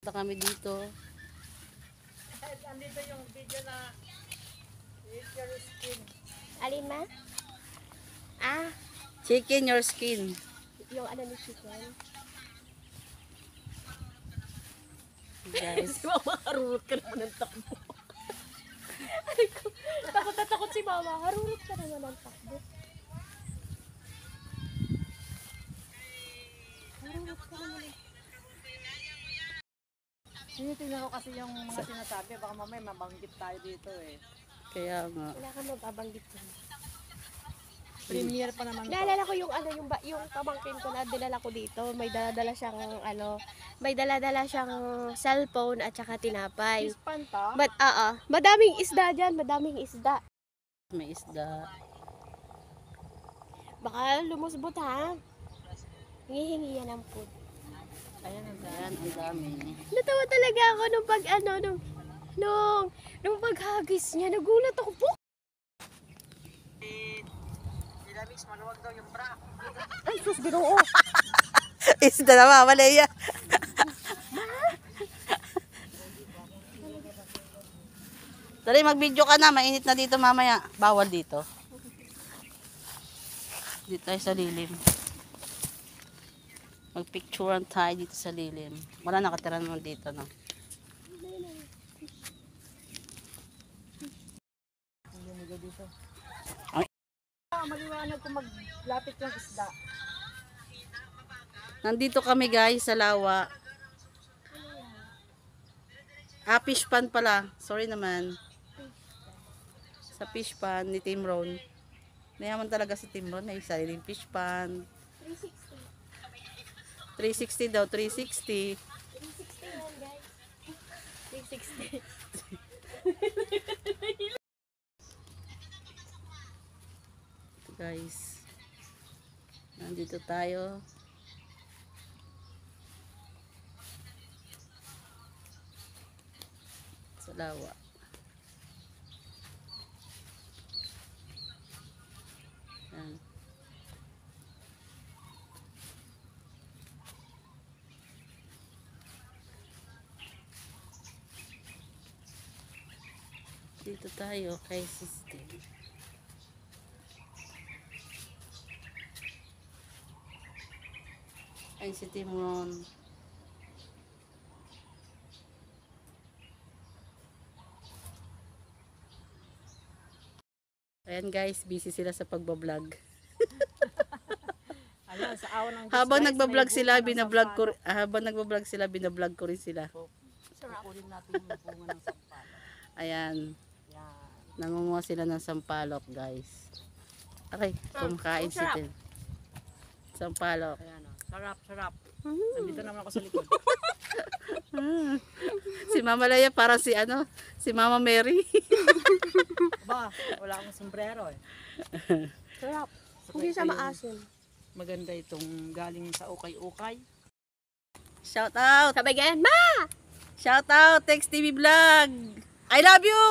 Na kami dito. Andito yung video na Eat Your Skin. Alin ma? Ah, Chicken your skin. yung ano ni chicken. Guys. Si mama, harurot ka naman ng takbo. Takot na takot si mama, harurot ka naman ng takbo. Harurot ka naman ng Tinitingnan ko kasi yung mga sinasabi. Baka mamaya mabanggit tayo dito eh. Kaya nga. wala kang magbabanggit ko. Premiere pa naman to. Naalala ko yung ano yung pamangkin ko na dinala ko dito, may dala-dala siyang cellphone at saka tinapay. Pispan pa? But madaming isda diyan, madaming isda. May isda. Baka lumusbot ha. Hingi-hingi yan ng food. Ayan ang Ayan, ang dami. Natawa talaga ako nung paghagis niya, nagulat ako po. Mix, maluwag daw yung bra. Ay, sus, Ginoo. Isda na mamali yan. Dali, mag-video ka na. Mainit na dito mamaya. Bawal dito. Dito tayo sa lilim. Mag-picturean tayo dito sa lilim. Wala nakatira naman dito, no? Maliwanag kung maglapit yung isda. Nandito kami guys sa Lawa. Fish pan pala. Sorry naman. Sa fish pan ni Team Ron. Nayaman talaga si Team Ron. May sariling fish pan. 360 daw. 360. 360 yan, guys. 360. Guys, nandito tayo sa Lawa. Yan. Dito tayo kay Sister. Ay, si Timon. Ayan guys, busy sila sa pagbablog. Ayan, sa awan ng Habang guys, nagbablog may sila, bunga ng binablog ko, sampalok. habang nagbablog sila, binablog ko rin sila. Kukunin natin yung bunga ng sampalok. Ayan, Yan. nangunguha sila ng sampalok guys. Okay, kumakain si Tim. Sampalok. Ayan o. Sarap, sarap. Nandito naman ako sa likod. Si Mama Laya parang si Mama Mary. Ba, wala akong sombrero eh. Sarap. Hindi siya maasim. Maganda itong galing sa ukay-ukay. Shout out! Sabay ganyan, ma! Shout out! Text TV Vlog! I love you!